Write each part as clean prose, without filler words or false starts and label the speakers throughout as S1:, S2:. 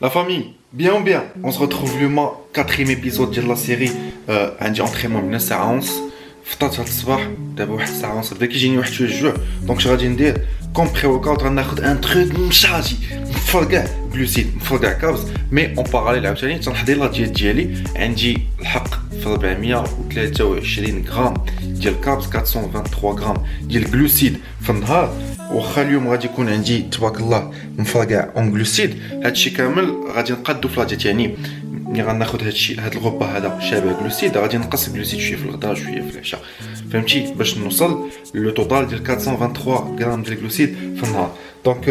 S1: La famille, bien ou bien, on se retrouve le quatrième épisode de la série عندي entraînement من الساعة ونص فطرت هاد الصباح دابا واحد الساعة ونص بدا كيجيني واحد شوية الجوع دونك اش غادي ندير كوم بري وركاوت غناخد ان تروك مشاجي مفر كاع جلوسيد مفر كاع كابز مي اون باراليل عاوتاني تنحضر لا ديال ديالي عندي الحق في 423 غرام ديال كابز 423 غرام ديال جلوسيد في النهار واخا اليوم غادي يكون عندي تبارك الله مفرقع اون جلوسيد هادشي كامل غادي نقادو في لاجيت يعني ملي غناخد هادشي هاد الغوبا هذا شابه جلوسيد غادي نقص جلوسيد شويه في الغداء شويه في العشاء فهمتي باش نوصل لو توتال ديال 423 غرام ديال جلوسيد في النهار دونك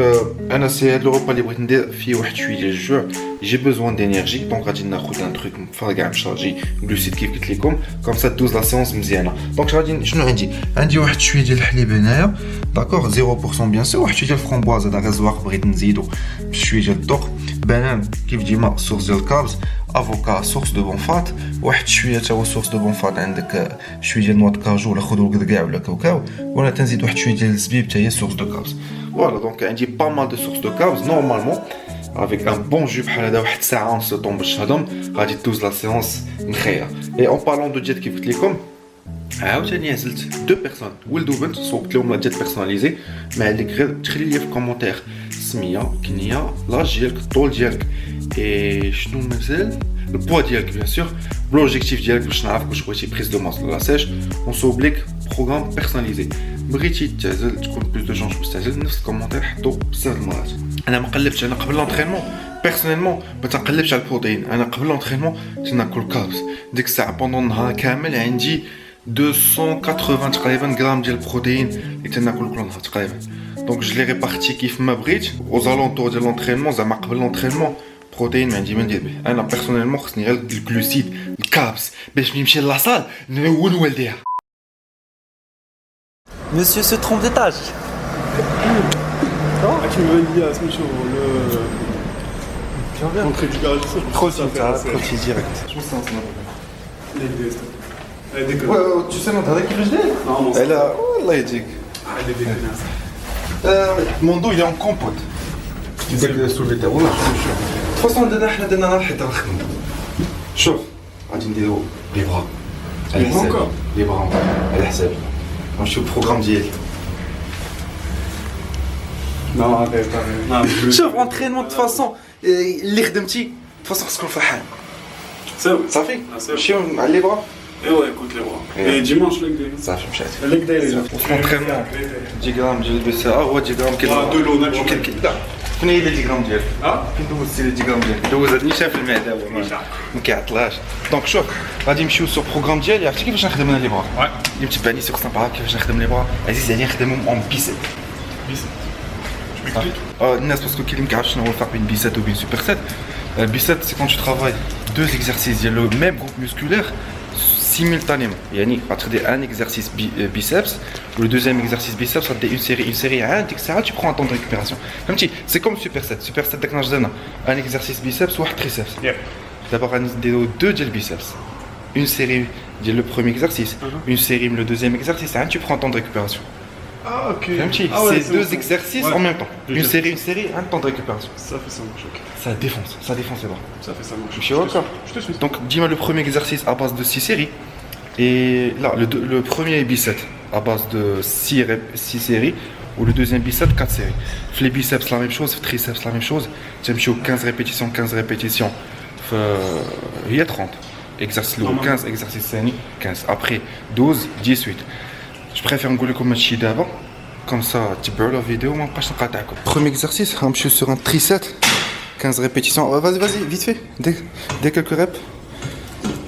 S1: انا سي هاد الغوبا اللي بغيت ندير فيه واحد شويه ديال الجوع جي بوزوان دينيرجي دونك غادي ناخد ان تروك مفرقع مشارجي جلوسيد كيف قلت لكم كوم سا دوز لا سيونس مزيانه دونك غادي شنو عندي واحد شويه ديال الحليب هنايا داكور 0% بيان سور واحد شويه ديال الفرامبواز هذا غزواق بغيت نزيدو بشويه ديال الدوق بنان كيف ديما سورس ديال الكاربز افوكا سورس دو بون فات واحد شويه تا هو سورس دو بون فات عندك شويه ديال نوع كاجو ولا خضر كاع ولا كاوكاو ولا تنزيد واحد شويه ديال الزبيب حتى هي سورس دو كاربز فوالا دونك عندي با مال دو سورس دو كاربز نورمالمون افيك ان بون جو بحال هذا واحد ساعه ونص طون باش تهضم غادي دوز لا سيونس نخيه اي اون بارلون دو ديت كيف قلت لكم عاوتاني عزلت دو بيرسون ولد وبنت صوبت لهم لا ديت بيرسوناليزي ما عليك غير تخلي لي في الكومونتير السميه كنيه لاج ديالك الطول ديالك اي شنو مازال البوا ديالك بيان سور بلوجيكتيف ديالك باش نعرف واش بغيتي بريز دو ماس ولا سيش ونصوب لك بروغرام بيرسوناليزي بغيتي تعزل تكون بلوس دو شونس باش تعزل نفس الكومونتير حطو بزاف المرات انا ما قلبتش انا قبل لونطرينمون بيرسونيلمون ما تنقلبش على البروتين انا قبل لونطرينمون تناكل كاربس ديك الساعه بوندون النهار كامل عندي 280 تقريبا غرام ديال البروتين اللي تناكل كل نهار تقريبا دونك جو لي ريبارتي كيف ما بغيت وزالونتور ديال لونطرينمون زعما قبل لونطرينمون بروتين ما عندي ما ندير به انا بيرسونيلمون خصني غير الجلوسيد الكابس باش نمشي لاصال نون والديها
S2: Monsieur se trompe d'étage.
S3: Tu me veux dire, Smicho, l'entrée du garage, ça,
S2: Crotti direct.
S1: شو السنس
S3: elle déconne.
S1: ouais tu sais non هذاك كيفاش داير
S3: Non,
S1: لا والله يجيك
S3: elle est déconnasse.
S1: mon dos il est en compote تقدر تسولفي تا والله شوف فاصون درنا حتى نخدمو شوف غادي نديرو لي برا على حسابي لي برا على حسابي نمشيو البروغرام ديالي
S3: Non, arrête.
S1: شوف انترينمون دو فاصون اللي خدمتي دو فاصون خصك تكون فرحان
S3: C'est où?
S1: صافي
S3: c'est
S1: نمشيو مع لي برا
S3: Eh ouais, écoute les bras. Et dimanche, leg day.
S1: صافي مشات
S3: Leg day, les gars.
S1: الانترينمون 10 غرام ديال البي هو 10 غرام كيلو
S3: دو لو ناتشورال.
S1: لا فين هي 10 غرام ديالك
S3: ها؟
S1: فين دوزتي 10 غرام ديالك دوزت نيشان في المعده هو ما كيعطلهاش دونك شوف غادي نمشيو سو بروغرام ديالي عرفتي كيفاش نخدم انا لي برا اللي متبعني سوق سامبا كيفاش نخدم لي برا عزيز عليا نخدمهم اون بيسيت الناس باسكو كاين اللي ما كيعرفش شنو هو الفرق بين بيسيت وبين سوبر سيت البيسيت سي كون تو ترافاي دو اكزرسيس ديال لو ميم جروب مسكولير simultanément يعني غتخدي ان اكزرسيس بيسبس و دوزيام اكزرسيس بيسبس غدير اون سيري عاد ديك الساعه tu prends un temps de récupération فهمتي سي كوم سوبر سيت داك ناش درنا ان اكزرسيس بيسبس واحد تريسبس دابا غنديرو دو ديال بيسبس اون سيري ديال لو بروميير اكزرسيس اون سيري من لو دوزيام اكزرسيس عاد tu prends un temps de récupération
S3: Ah, ok.
S1: فهمتي سي deux exercices en même temps une série un temps de récupération
S3: Ça fait ça marche, ok.
S1: ça défonce les bras
S3: Ça fait ça marche.
S1: je suis d'accord
S3: Je te suis.
S1: donc dis-moi le premier exercice à base de 6 séries et là le premier bicep à base de 6 séries ou le deuxième bicep 4 séries les biceps la même chose les triceps la même chose tu as 15 répétitions il y a 30 exercice lourd 15 exercices sains 15 après 12 18 je préfère نقول لكم هادشي دابا comme ça تبعوا la vidéo ما نبقاش نقاطعكم premier exercice غنمشيو sur un tricep 15 répétitions vas-y vite fait dès quelques reps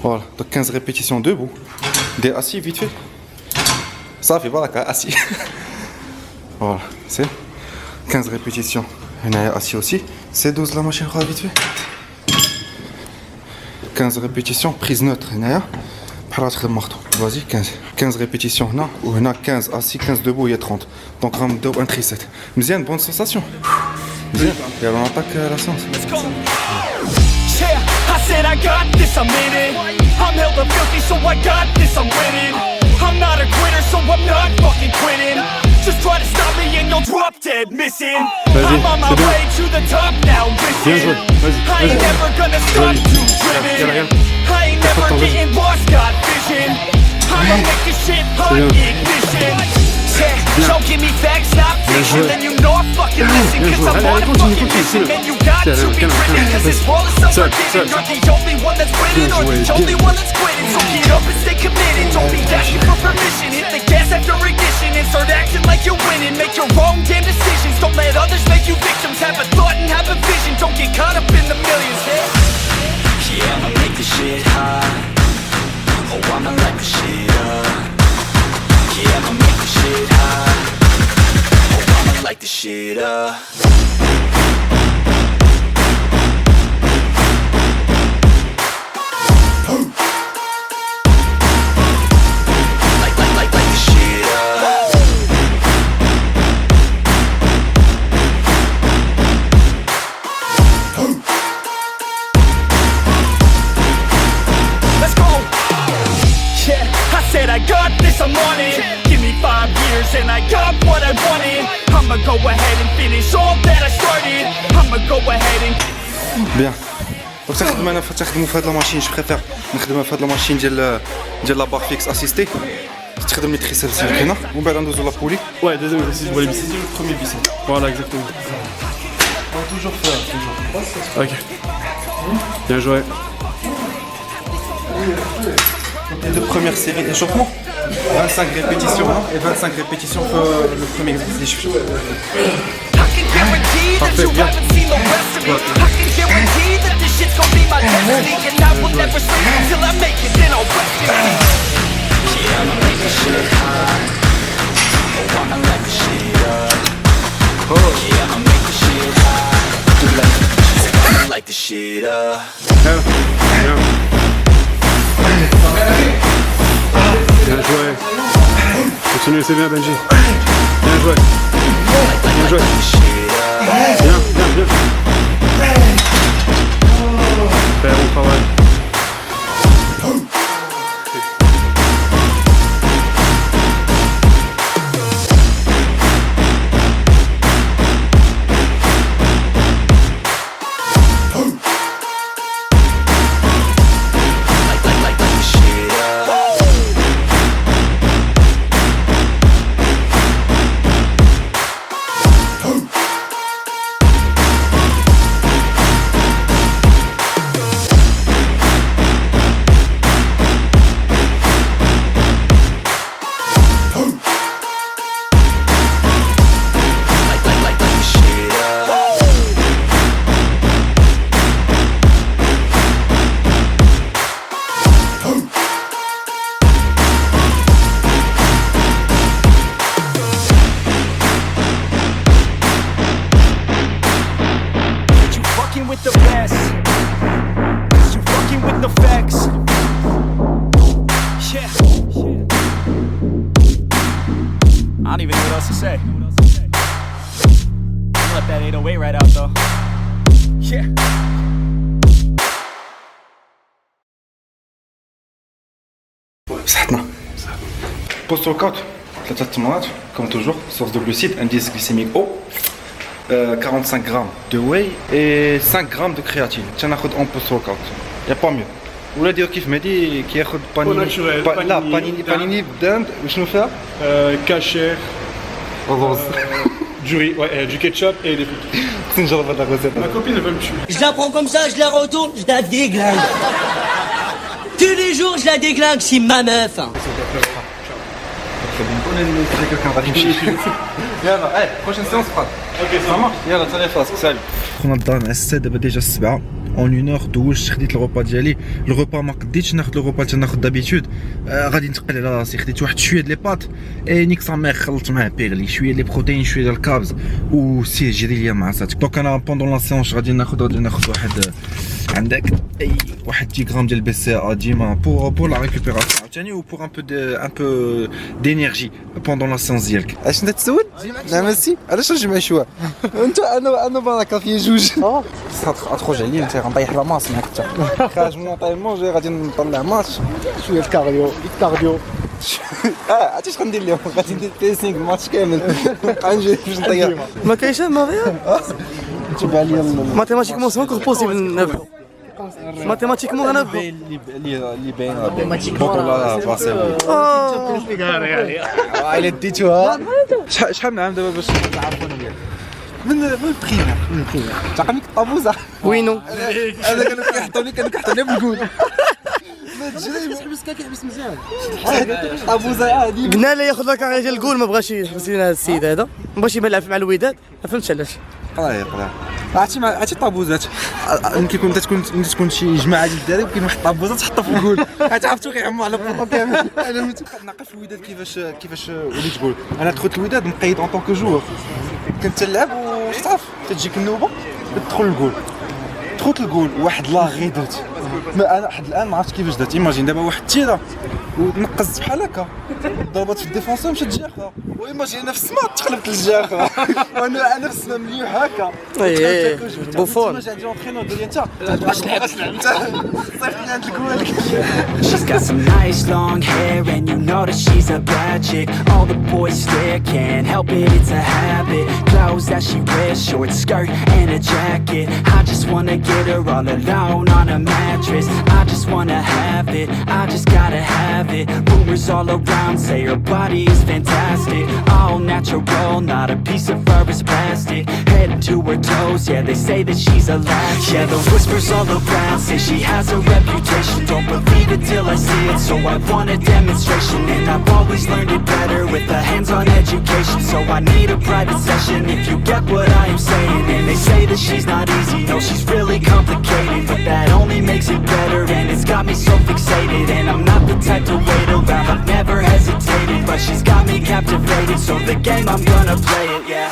S1: voilà donc 15 répétitions debout des assis vite fait ça fait voilà assis voilà c'est 15 répétitions هنايا assis aussi c'est 12 la machine vite fait 15 répétitions prise neutre هنايا بحال تخدم مخطو vas-y 15 répétitions هنا وهنا 15 assis 15 debout il y a 30 donc غنبداو un tricep مزيان bonne sensation مزيان يلا نعطيك la séance
S4: Yeah, I said I got this, I'm in it. I'm hella filthy, so I got this, I'm winning. I'm not a quitter, so I'm not fucking quitting. Just try to stop me and you'll drop dead. head missing.
S5: Vas-y,
S4: I'm on my
S5: c'est bien.
S4: way to the top now,
S5: Bien joué,
S4: listen.
S5: vas-y,
S4: I ain't
S5: vas-y.
S4: never gonna stop
S5: Joli.
S4: too
S5: Regarde, regarde.
S4: driven. I ain't never
S5: Attends, vas-y.
S4: getting lost, got vision. I'ma make this shit hot
S5: bien.
S4: ignition. Yeah, so give me facts, not fiction.
S5: joué.
S4: Then you know I fucking listen.
S5: Bien
S4: Cause
S5: joué.
S4: I'm
S5: Allez,
S4: on a
S5: continue,
S4: fucking
S5: continue,
S4: mission.
S5: continue.
S4: Man, you got
S5: Tiens,
S4: to be
S5: calme,
S4: driven.
S5: calme,
S4: Cause
S5: vas-y.
S4: this world is so
S5: Seul,
S4: forgiving.
S5: seul.
S4: You're the only one that's winning, or
S5: joué,
S4: the only
S5: bien.
S4: one that's quitting. So get up and stay committed. Don't be asking for permission. Hit the gas after ignition and start acting like you're winning. Make your own damn decisions. Don't let others make you victims. Have a thought and have a vision. Don't get caught up in the millions. Yeah, I'ma make this shit hot. Oh, I'ma light this shit up. Yeah, I'ma make this shit hot. Oh, I'ma light this shit up. Light this shit up. Let's go. Yeah, I said I got this, I'm on it. Give me 5 years and I got what I wanted. I'ma go ahead and finish all that I started. I'ma go ahead and
S1: بيان دونك تخدم انا تخدموا في هاد لا ماشين جو بريفير نخدمها في هاد لا ماشين ديال لا بار فيكس اسيستي تخدم لي تريسال سيركينا ومن بعد ندوزو لا بولي
S5: Ouais, deuxième exercice pour les biceps.
S3: C'est le premier bicep.
S5: Voilà, exactement.
S3: On va toujours faire, toujours.
S5: Ok. Bien joué.
S1: Les deux premières séries d'échauffement 25 répétitions hein, et 25 répétitions pour le premier exercice.
S4: I can guarantee that you haven't seen the rest of me. I can guarantee that this shit's gonna be my destiny. And I will never sleep until I make it, then I'll rest in peace. Yeah, I'ma make this shit hot. Oh, I'ma light this shit up. Yeah, I'ma make this shit hot. I'ma light this shit up.
S5: Bien. Bien joué. Continue, c'est bien Benji. Bien joué. Bien joué. Bien, bien, bien. Très bon travail.
S4: Light this shit up. Light this shit up. You fucking with the best. You fucking with the facts. Yeah. I don't even know what else to say. I'm gonna let that 808 right out though. Yeah.
S1: صحتنا بوست ورك اوت 3 تمرات كوم توجور سورس دو glucides indice glycémique haut 45 grammes de whey et 5 grammes de créatine تناخذ اون بوست ورك اوت يا با ميو ولا دير كيف مهدي كياخذ بانيني
S5: naturel,
S1: لا
S5: panini,
S1: بانيني
S5: dinde.
S1: بانيني بداند وشنو فيها
S5: Cachère,
S1: رز
S5: du riz, ouais, du ketchup et des frites.
S1: نجرب هذا الريسيت
S5: Ma copine elle veut me tuer.
S6: Je la prends comme ça, je la retourne, je la déglingue. Tous les jours, je la déglingue, c'est ma meuf. Hein.
S1: يلا ايه بروشين سيونس فرات اوكي صافا يلا تاني فاسك سالي خونا الدار مع السته دابا ديجا السبعه اون اون اور دوزت خديت الغوبا ديالي الغوبا ما قديتش ناخذ الغوبا اللي تناخذ دابيتود غادي نتقل على راسي خديت واحد شويه د لي بات اي نيك سا ميغ خلطت معاه بيغلي شويه لي بروتين شويه ديال الكابز وسير جري ليا مع ساتك دونك انا بوندون لا سيونس غادي ناخذ واحد عندك اي واحد 10 غرام ديال البي سي ا ديما بور لا ريكوبيراسيون عاوتاني و بور ان بو دينيرجي بوندون لا سيونس ديالك
S2: اش انت تسول؟ لا ميرسي علاش نجمع شويه؟ انت انا بركه في جوج تخرج عليا انت غنطيح لا ماس معاك انت خارج مونطيمون جاي غادي نطلع ماتش شويه الكارديو عرفتي اش غندير اليوم؟ غادي ندير بيسينغ الماتش كامل. غنجي باش نطير.
S7: ما كاينش مافيا
S2: تبع لي
S7: ماتيماتيكمون سي انكور بوسيبل نبدو ماتيماتيكمون انا
S2: اللي باين بطولة باسيل. الا ديتوها شحال من عام دابا باش تعرفوني من البريمير تعرفني الطابوزه
S7: وينو
S2: هذا كانوا كيحطوني بالجول ما تجري
S3: بس كيحبس مزيان.
S2: طابوزه عادي.
S7: قلنا له ياخذ لك على الجول ما بغاش يحبس لنا هذا السيد هذا ما بغاش يلعب مع الوداد ما فهمتش علاش.
S2: يقدر عرفتي الطابوزات ملي كيكون تكون شي جماعه ديال الدراري وكاين واحد الطابوزه تحطها في الجول عرفتو كيعموا على البلاطو كامل. انا ناقش في الوداد كيفاش وليت جول. انا دخلت الوداد مقيد اون طونك جوور كنت تلعب واش تعرف تجيك النوبه تدخل الجول دخلت الجول واحد لا غي درت ما انا لحد الان ما عرفتش كيفاش درت. ايماجين دابا واحد التيره ونقزت بحال هكا ضربت في الديفونسور مشات الجاخه وايماجين انا في السما تقلبت للجاخه وانا في السما مليح هكا.
S7: بوفون
S2: عندي اونترينور قال لي انت باش تلعب انت صيفطني عند الكوالك.
S4: She's got some nice long hair and you know that she's a bad chick. All the boys stare, can't help it, it's a habit. Clothes that she wears, short skirt and a jacket. I just wanna get her all alone on a mattress. I just wanna have it, I just gotta have it. Rumors all around say her body is fantastic. All natural, not a piece of fur is plastic. Head to her toes, yeah, they say that she's a latch. Yeah, the whispers all around say she has a reputation. Don't believe it till I see it, so I want a demonstration. And I've always learned it better with a hands-on education. So I need a private session if you get what I am saying. And they say that she's not easy, no, she's really complicated. But that only makes it better, and it's got me so fixated. And I'm not the type to wait around, I've never hesitated. But she's got me captivated, so the game, I'm gonna play it, yeah.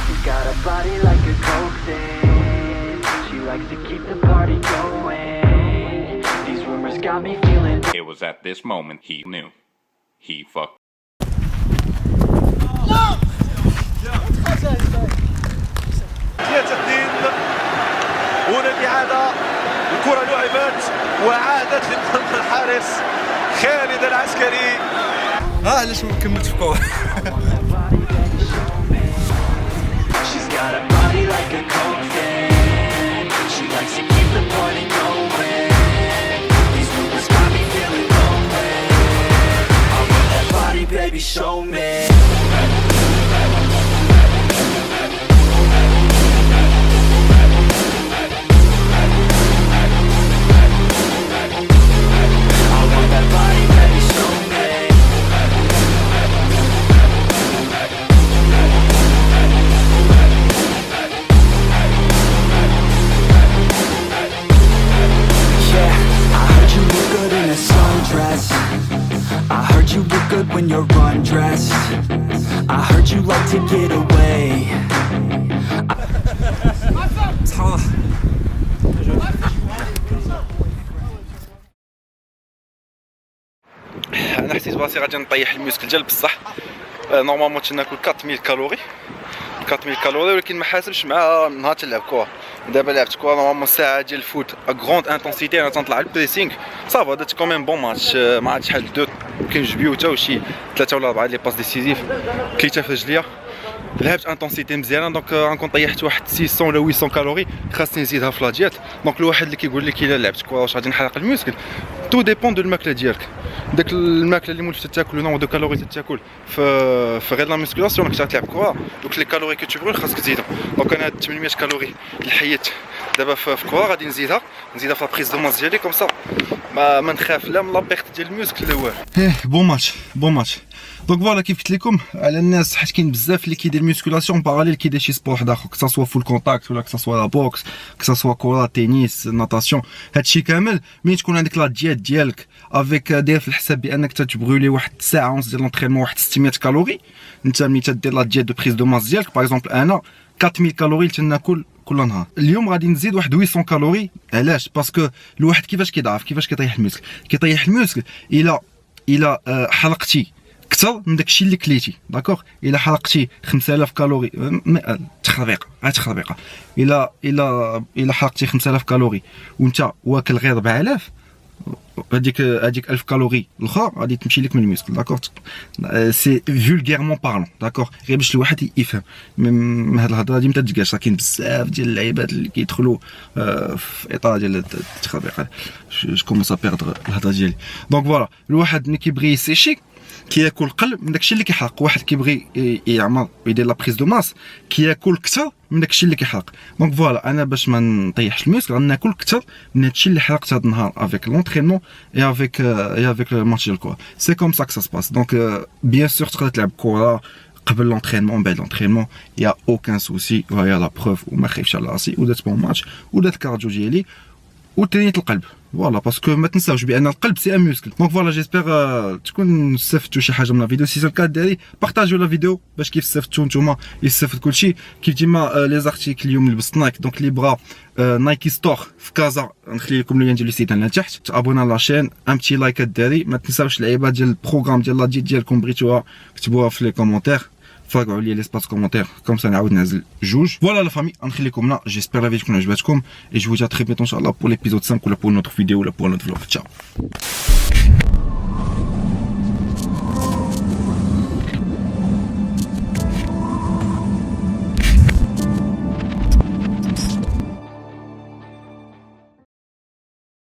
S4: She's got a body like a coke thing. She likes to keep the party going. These rumors got me feeling.
S8: It was at this moment he knew. He fucked.
S9: تسديد هنا الإعادة الكرة لعبت وعادت لمرمى الحارس خالد العسكري.
S2: علاش ما كملتش في الكورة.
S4: She's got a body like a coke fan. She likes to keep the party going. These rumors got me feeling lonely. I want that body, baby, show me. I heard you look good when you're undressed. I heard you like to get away.
S1: انا حسيت براسي غادي نطيح الميوسكل ديال بصح نورمالمون تناكل 4000 كالوري 4000 كالوري ولكن ما حاسبش مع نهار تلعب كره. دابا لعبت كره نورمالمون ساعه ديال الفوت غروند انتنسيتي انا تنطلع البريسينغ صافا درت كوميم بون ماتش ما عرفتش شحال دو يمكن جبيوته وشي 3 ولا 4 لي باس ديسيزيف كليتها في رجليا. لعبت انتنسيتي مزيانه دونك غنكون طيحت واحد 600 ولا 800 كالوري خاصني نزيدها في لا ديات. دونك الواحد اللي كيقول لك الا لعبت كره واش غادي نحرق الميوسكل تو ديبون دو الماكله ديالك. داك الماكله اللي مولف تاكل لو نومبر دو كالوري تاكل في غير لا ميسكولاسيون راك تلعب كره دوك لي كالوري كو تبغي خاصك تزيدهم. دونك انا 800 كالوري اللي حيت دابا في كره غادي نزيدها في لا بريز دو ماس ديالي كوم سا ما نخاف لا من لا بيرت ديال الميوسكل لا والو. بون ماتش دونك فوالا كيف قلت لكم على الناس حيت كاين بزاف اللي كيدير ميسكولاسيون باراليل كيدير شي سبور واحد اخر كسا سوا فول كونتاكت ولا كسا سوا لا بوكس كسا سوا كره تنس ناتاسيون هادشي كامل ملي تكون عندك لا ديات ديالك افيك داير في الحساب بانك تتبغولي واحد ساعه ونص ديال لونطرينمون واحد 600 كالوري. انت ملي تدير لا ديات دو بريز دو ماس ديالك باغ اكزومبل انا 4000 كالوري تناكل كل نهار. اليوم غادي نزيد واحد 800 كالوري. علاش؟ باسكو الواحد كيفاش كيضعف كيفاش كيطيح الميوسكل كيطيح الميوسكل الى حرقتي اكثر من داكشي اللي كليتي داكوغ. الا حرقتي 5000 كالوري تخربيقه الا حرقتي 5000 كالوري وانت واكل غير 4000
S2: هذيك 1000 كالوري الاخرى غادي تمشي لك من الميسكل داكور. سي فولغيرمون بارلون داكور، غير باش الواحد يفهم من هاد الهضره هادي. ما تتلقاش، كاين بزاف ديال اللعيبات اللي كيدخلوا في اطار ديال التخابيق. جو كومونس ا بيردر الهضره ديالي. دونك فوالا، الواحد ملي كيبغي يسيشي كياكل قل من داكشي اللي كيحرق. واحد كيبغي يعمر ويدير لا بريز دو ماس كياكل كثر من داكشي اللي كيحرق. دونك فوالا، انا باش ما نطيحش الميسك غناكل كثر من هادشي اللي حرقت هاد النهار افيك لونطرينمون اي افيك الماتش ديال الكره. سي كوم سا كو سا سباس. دونك بيان سور تقدر تلعب كره قبل لونطرينمون بعد لونطرينمون، يا اوكان سوسي، وهي لا بروف. وما خايفش على راسي، ودات بون ماتش، ودات الكارديو ديالي، وتنيت القلب. فوالا، باسكو ما تنساوش بان القلب سي ان موسكل. دونك فوالا، جيسبر تكون استفدتوا شي حاجه من لا فيديو. سي سو الكا الدراري، بارطاجيو لا فيديو باش كيف استفدتوا نتوما يستفد كلشي. كيف ديما لي زارتيكل اليوم لبست نايك، دونك اللي بغا نايكي ستور في كازا نخلي لكم اللين ديال السيت هنا تحت. تابونا لاشين، ان بتي لايك الدراري. ما تنساوش اللعيبه ديال البروغرام ديال لا ديت ديالكم بغيتوها كتبوها في لي كومونتير، فرقعوا لي ليسباس كومونتير كوم سا نعاود نعزل جوج. فوالا لا فامي، غنخليكم هنا. جيسبر لا فيديو تكون عجبتكم، اي جو تري بيتون ان شاء الله بور ليبيزود 5 ولا بور نوتر فيديو ولا بور نوتر فلوغ. تشاو.